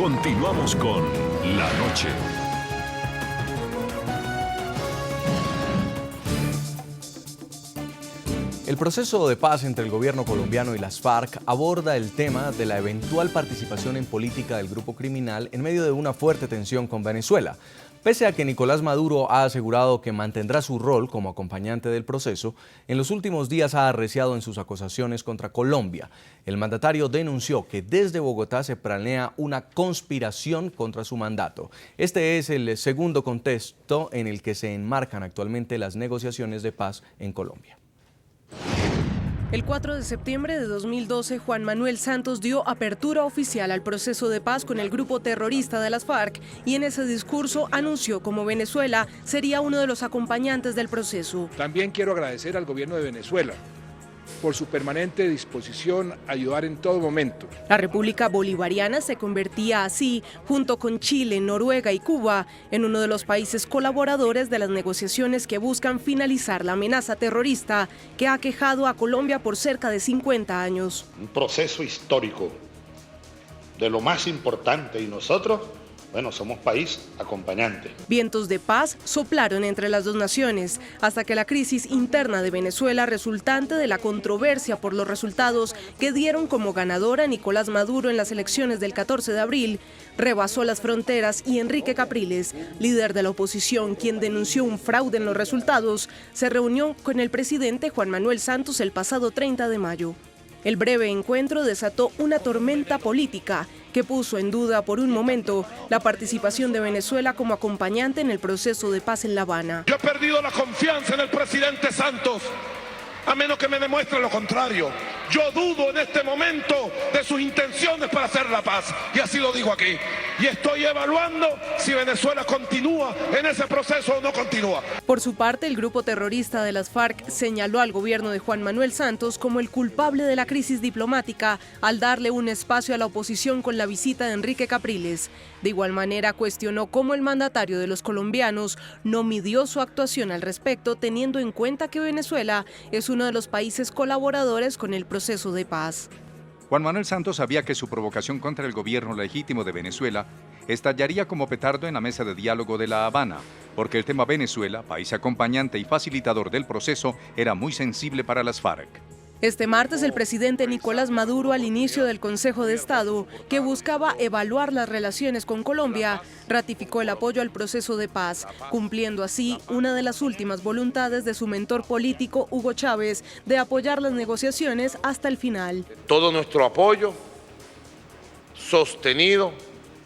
Continuamos con La Noche. El proceso de paz entre el gobierno colombiano y las FARC aborda el tema de la eventual participación en política del grupo criminal en medio de una fuerte tensión con Venezuela. Pese a que Nicolás Maduro ha asegurado que mantendrá su rol como acompañante del proceso, en los últimos días ha arreciado en sus acusaciones contra Colombia. El mandatario denunció que desde Bogotá se planea una conspiración contra su mandato. Este es el segundo contexto en el que se enmarcan actualmente las negociaciones de paz en Colombia. El 4 de septiembre de 2012, Juan Manuel Santos dio apertura oficial al proceso de paz con el grupo terrorista de las FARC y en ese discurso anunció cómo Venezuela sería uno de los acompañantes del proceso. También quiero agradecer al gobierno de Venezuela por su permanente disposición a ayudar en todo momento. La República Bolivariana se convertía así, junto con Chile, Noruega y Cuba, en uno de los países colaboradores de las negociaciones que buscan finalizar la amenaza terrorista que ha aquejado a Colombia por cerca de 50 años. Un proceso histórico de lo más importante y nosotros, bueno, somos país acompañante. Vientos de paz soplaron entre las dos naciones hasta que la crisis interna de Venezuela, resultante de la controversia por los resultados que dieron como ganador a Nicolás Maduro en las elecciones del 14 de abril, rebasó las fronteras y Enrique Capriles, líder de la oposición, quien denunció un fraude en los resultados, se reunió con el presidente Juan Manuel Santos el pasado 30 de mayo. El breve encuentro desató una tormenta política que puso en duda por un momento la participación de Venezuela como acompañante en el proceso de paz en La Habana. Yo he perdido la confianza en el presidente Santos, a menos que me demuestre lo contrario. Yo dudo en este momento de sus intenciones para hacer la paz, y así lo digo aquí. Y estoy evaluando si Venezuela continúa en ese proceso o no continúa. Por su parte, el grupo terrorista de las FARC señaló al gobierno de Juan Manuel Santos como el culpable de la crisis diplomática al darle un espacio a la oposición con la visita de Enrique Capriles. De igual manera, cuestionó cómo el mandatario de los colombianos no midió su actuación al respecto, teniendo en cuenta que Venezuela es uno de los países colaboradores con el proceso de paz. Juan Manuel Santos sabía que su provocación contra el gobierno legítimo de Venezuela estallaría como petardo en la mesa de diálogo de La Habana, porque el tema Venezuela, país acompañante y facilitador del proceso, era muy sensible para las FARC. Este martes, el presidente Nicolás Maduro, al inicio del Consejo de Estado, que buscaba evaluar las relaciones con Colombia, ratificó el apoyo al proceso de paz, cumpliendo así una de las últimas voluntades de su mentor político, Hugo Chávez, de apoyar las negociaciones hasta el final. Todo nuestro apoyo sostenido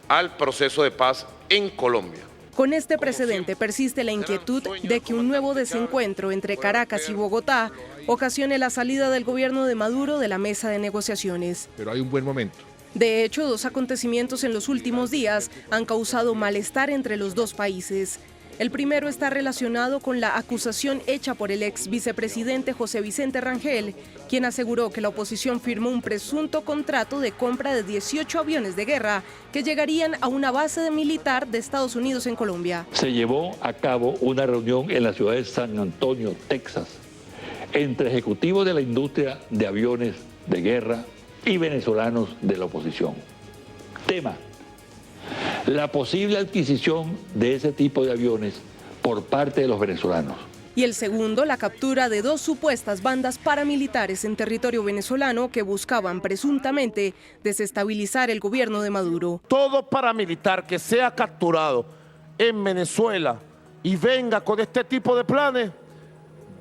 al proceso de paz en Colombia. Con este precedente persiste la inquietud de que un nuevo desencuentro entre Caracas y Bogotá ocasione la salida del gobierno de Maduro de la mesa de negociaciones. Pero hay un buen momento. De hecho, dos acontecimientos en los últimos días han causado malestar entre los dos países. El primero está relacionado con la acusación hecha por el ex vicepresidente José Vicente Rangel, quien aseguró que la oposición firmó un presunto contrato de compra de 18 aviones de guerra que llegarían a una base militar de Estados Unidos en Colombia. Se llevó a cabo una reunión en la ciudad de San Antonio, Texas, entre ejecutivos de la industria de aviones de guerra y venezolanos de la oposición. Tema: la posible adquisición de ese tipo de aviones por parte de los venezolanos. Y el segundo, la captura de dos supuestas bandas paramilitares en territorio venezolano que buscaban presuntamente desestabilizar el gobierno de Maduro. Todo paramilitar que sea capturado en Venezuela y venga con este tipo de planes,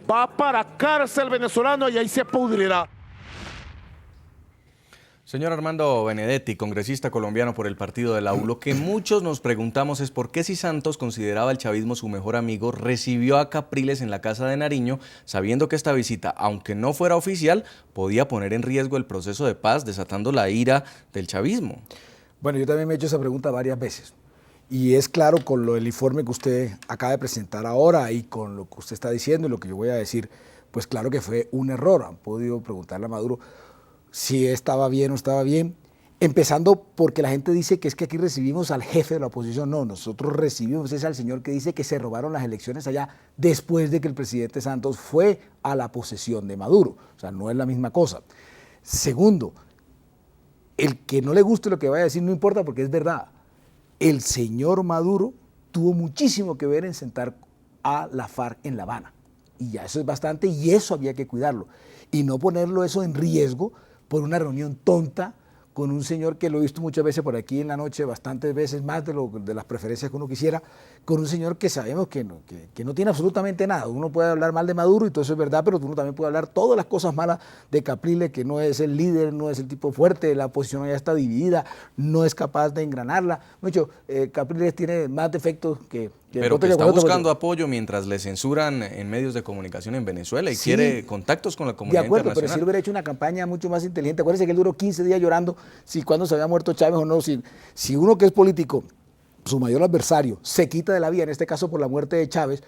va para cárcel venezolano y ahí se pudrirá. Señor Armando Benedetti, congresista colombiano por el partido de la U, lo que muchos nos preguntamos es por qué, si Santos consideraba al chavismo su mejor amigo, recibió a Capriles en la Casa de Nariño, sabiendo que esta visita, aunque no fuera oficial, podía poner en riesgo el proceso de paz, desatando la ira del chavismo. Bueno, yo también me he hecho esa pregunta varias veces. Y es claro, con el informe que usted acaba de presentar ahora y con lo que usted está diciendo y lo que yo voy a decir, pues claro que fue un error. Han podido preguntarle a Maduro si estaba bien o estaba bien, empezando porque la gente dice que es que aquí recibimos al jefe de la oposición. No, nosotros recibimos es al señor que dice que se robaron las elecciones allá después de que el presidente Santos fue a la posesión de Maduro. O sea, no es la misma cosa. Segundo, el que no le guste lo que vaya a decir no importa porque es verdad. El señor Maduro tuvo muchísimo que ver en sentar a la FARC en La Habana. Y ya eso es bastante y eso había que cuidarlo. Y no ponerlo eso en riesgo por una reunión tonta con un señor que lo he visto muchas veces por aquí en la noche, bastantes veces más de las preferencias que uno quisiera, con un señor que sabemos que no tiene absolutamente nada. Uno puede hablar mal de Maduro y todo eso es verdad, pero uno también puede hablar todas las cosas malas de Capriles, que no es el líder, no es el tipo fuerte, la oposición ya está dividida, no es capaz de engranarla. Mucho, Capriles tiene más defectos que pero que está buscando apoyo mientras le censuran en medios de comunicación en Venezuela y quiere contactos con la comunidad internacional. De acuerdo, pero si él hubiera hecho una campaña mucho más inteligente. Acuérdense que él duró 15 días llorando si cuando se había muerto Chávez o no. Si uno que es político, su mayor adversario, se quita de la vida, en este caso por la muerte de Chávez,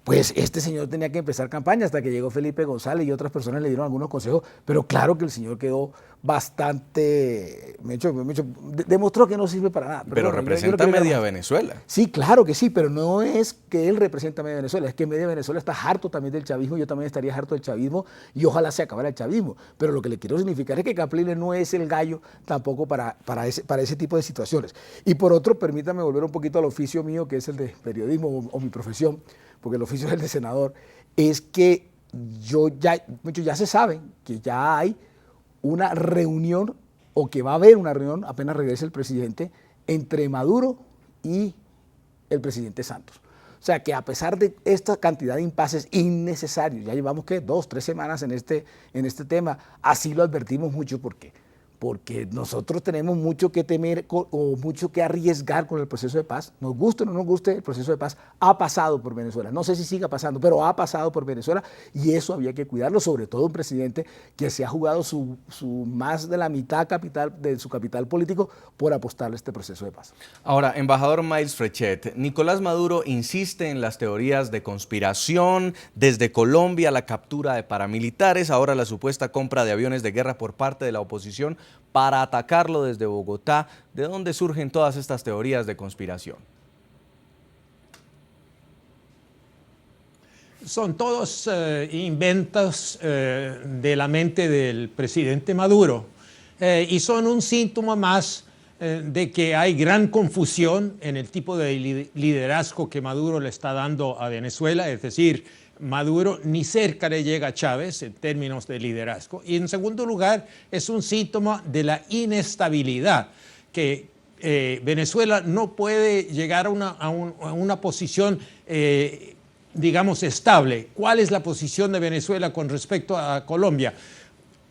pues este señor tenía que empezar campaña hasta que llegó Felipe González y otras personas le dieron algunos consejos, pero claro que el señor quedó bastante, demostró que no sirve para nada. Pero bueno, representa media Venezuela. Sí, claro que sí, pero no es que él representa media Venezuela, es que media Venezuela está harto también del chavismo, yo también estaría harto del chavismo y ojalá se acabara el chavismo, pero lo que le quiero significar es que Capriles no es el gallo tampoco para ese tipo de situaciones. Y por otro, permítame volver un poquito al oficio mío, que es el de periodismo o mi profesión, porque el oficio es el de senador, es que muchos ya se saben que ya hay una reunión o que va a haber una reunión apenas regrese el presidente entre Maduro y el presidente Santos. O sea que a pesar de esta cantidad de impases innecesarios, ya llevamos 2, 3 semanas en este tema, así lo advertimos mucho porque nosotros tenemos mucho que temer o mucho que arriesgar con el proceso de paz. Nos guste o no nos guste, el proceso de paz ha pasado por Venezuela. No sé si siga pasando, pero ha pasado por Venezuela y eso había que cuidarlo, sobre todo un presidente que se ha jugado su más de la mitad de su capital político por apostarle a este proceso de paz. Ahora, embajador Miles Frechet, Nicolás Maduro insiste en las teorías de conspiración, desde Colombia la captura de paramilitares, ahora la supuesta compra de aviones de guerra por parte de la oposición para atacarlo desde Bogotá. ¿De dónde surgen todas estas teorías de conspiración? Son todos inventos de la mente del presidente Maduro y son un síntoma más de que hay gran confusión en el tipo de liderazgo que Maduro le está dando a Venezuela, es decir, Maduro ni cerca le llega a Chávez en términos de liderazgo. Y en segundo lugar, es un síntoma de la inestabilidad, que Venezuela no puede llegar a una posición, digamos, estable. ¿Cuál es la posición de Venezuela con respecto a Colombia?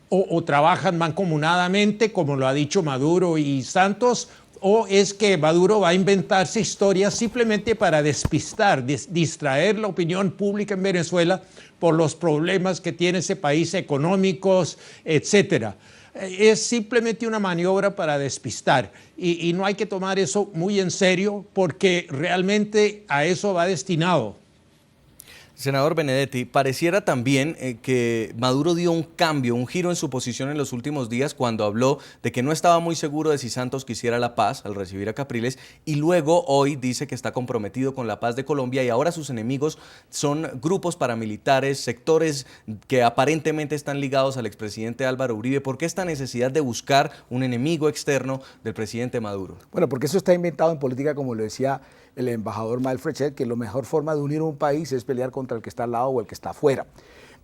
O trabajan mancomunadamente, como lo ha dicho Maduro y Santos, o es que Maduro va a inventarse historias simplemente para despistar, distraer la opinión pública en Venezuela por los problemas que tiene ese país económicos, etcétera. Es simplemente una maniobra para despistar y no hay que tomar eso muy en serio porque realmente a eso va destinado. Senador Benedetti, pareciera también que Maduro dio un cambio, un giro en su posición en los últimos días cuando habló de que no estaba muy seguro de si Santos quisiera la paz al recibir a Capriles y luego hoy dice que está comprometido con la paz de Colombia y ahora sus enemigos son grupos paramilitares, sectores que aparentemente están ligados al expresidente Álvaro Uribe. ¿Por qué esta necesidad de buscar un enemigo externo del presidente Maduro? Bueno, porque eso está inventado en política, como lo decía el embajador Miles Frechet, que la mejor forma de unir un país es pelear contra el que está al lado o el que está afuera.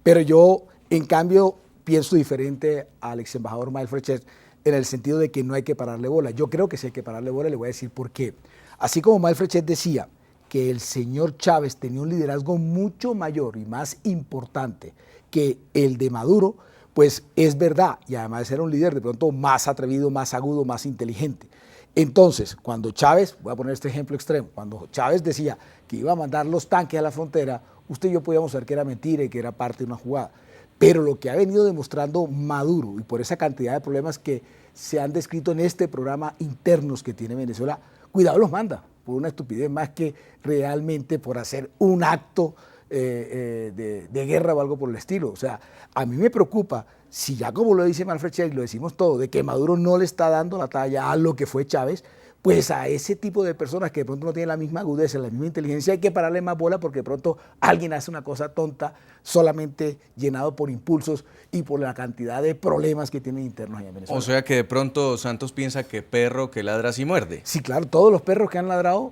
Pero yo, en cambio, pienso diferente al ex embajador Miles Frechet en el sentido de que no hay que pararle bola. Yo creo que sí hay que pararle bola y le voy a decir por qué. Así como Miles Frechet decía que el señor Chávez tenía un liderazgo mucho mayor y más importante que el de Maduro, pues es verdad, y además era un líder de pronto más atrevido, más agudo, más inteligente. Entonces, cuando Chávez, voy a poner este ejemplo extremo, cuando Chávez decía que iba a mandar los tanques a la frontera, usted y yo podíamos saber que era mentira y que era parte de una jugada. Pero lo que ha venido demostrando Maduro, y por esa cantidad de problemas que se han descrito en este programa internos que tiene Venezuela, cuidado los manda, por una estupidez más que realmente por hacer un acto de guerra o algo por el estilo. O sea, a mí me preocupa, si ya como lo dice Miles Frechet y lo decimos todo, de que Maduro no le está dando la talla a lo que fue Chávez, pues a ese tipo de personas que de pronto no tienen la misma agudeza, la misma inteligencia, hay que pararle más bola porque de pronto alguien hace una cosa tonta solamente llenado por impulsos y por la cantidad de problemas que tienen internos allá en Venezuela. O sea que de pronto Santos piensa que perro que ladra sí muerde. Sí, claro, todos los perros que han ladrado,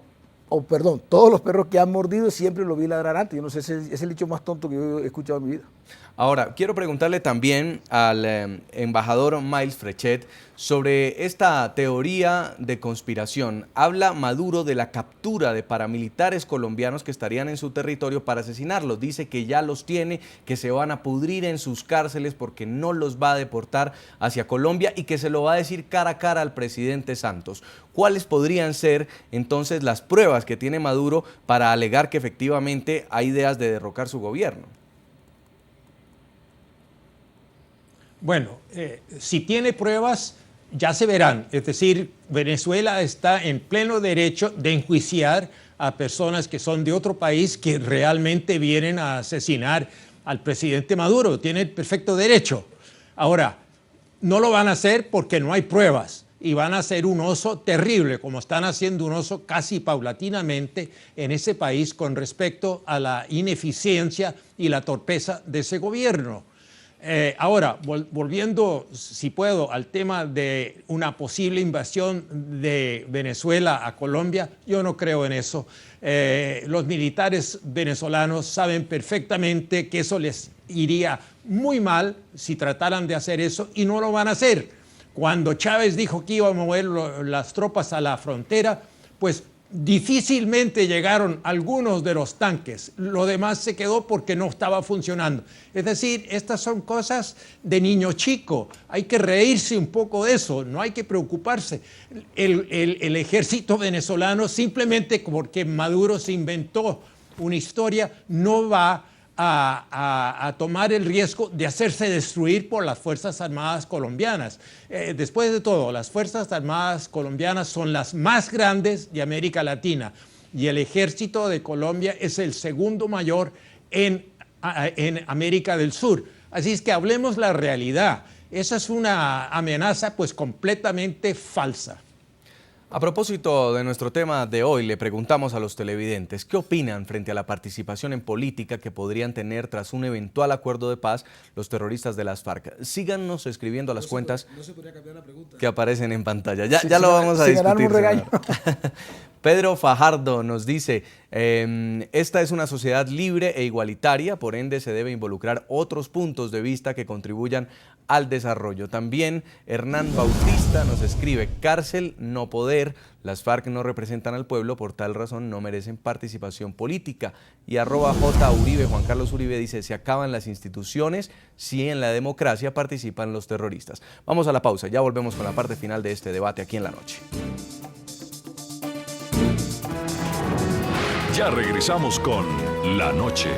todos los perros que han mordido siempre lo vi ladrar antes. Yo no sé, es el dicho más tonto que yo he escuchado en mi vida. Ahora, quiero preguntarle también al embajador Miles Frechet sobre esta teoría de conspiración. Habla Maduro de la captura de paramilitares colombianos que estarían en su territorio para asesinarlos. Dice que ya los tiene, que se van a pudrir en sus cárceles porque no los va a deportar hacia Colombia y que se lo va a decir cara a cara al presidente Santos. ¿Cuáles podrían ser entonces las pruebas que tiene Maduro para alegar que efectivamente hay ideas de derrocar su gobierno? Bueno, si tiene pruebas, ya se verán. Es decir, Venezuela está en pleno derecho de enjuiciar a personas que son de otro país que realmente vienen a asesinar al presidente Maduro. Tiene el perfecto derecho. Ahora, no lo van a hacer porque no hay pruebas y van a hacer un oso terrible, como están haciendo un oso casi paulatinamente en ese país con respecto a la ineficiencia y la torpeza de ese gobierno. Ahora, volviendo, si puedo, al tema de una posible invasión de Venezuela a Colombia, yo no creo en eso. Los militares venezolanos saben perfectamente que eso les iría muy mal si trataran de hacer eso y no lo van a hacer. Cuando Chávez dijo que iba a mover las tropas a la frontera, pues difícilmente llegaron algunos de los tanques, lo demás se quedó porque no estaba funcionando. Es decir, estas son cosas de niño chico, hay que reírse un poco de eso, no hay que preocuparse. El ejército venezolano, simplemente porque Maduro se inventó una historia, no va a tomar el riesgo de hacerse destruir por las Fuerzas Armadas colombianas. Después de todo, las Fuerzas Armadas colombianas son las más grandes de América Latina y el ejército de Colombia es el segundo mayor en América del Sur. Así es que hablemos la realidad. Esa es una amenaza pues completamente falsa. A propósito de nuestro tema de hoy, le preguntamos a los televidentes qué opinan frente a la participación en política que podrían tener tras un eventual acuerdo de paz los terroristas de las FARC. Síganos escribiendo a las cuentas que aparecen en pantalla. Ya lo vamos a discutir. Pedro Fajardo nos dice, esta es una sociedad libre e igualitaria, por ende se debe involucrar otros puntos de vista que contribuyan al desarrollo. También Hernán Bautista nos escribe, cárcel, no poder, las FARC no representan al pueblo, por tal razón no merecen participación política. Y @J Uribe, Juan Carlos Uribe dice, se acaban las instituciones si en la democracia participan los terroristas. Vamos a la pausa, ya volvemos con la parte final de este debate aquí en La Noche. Ya regresamos con La Noche.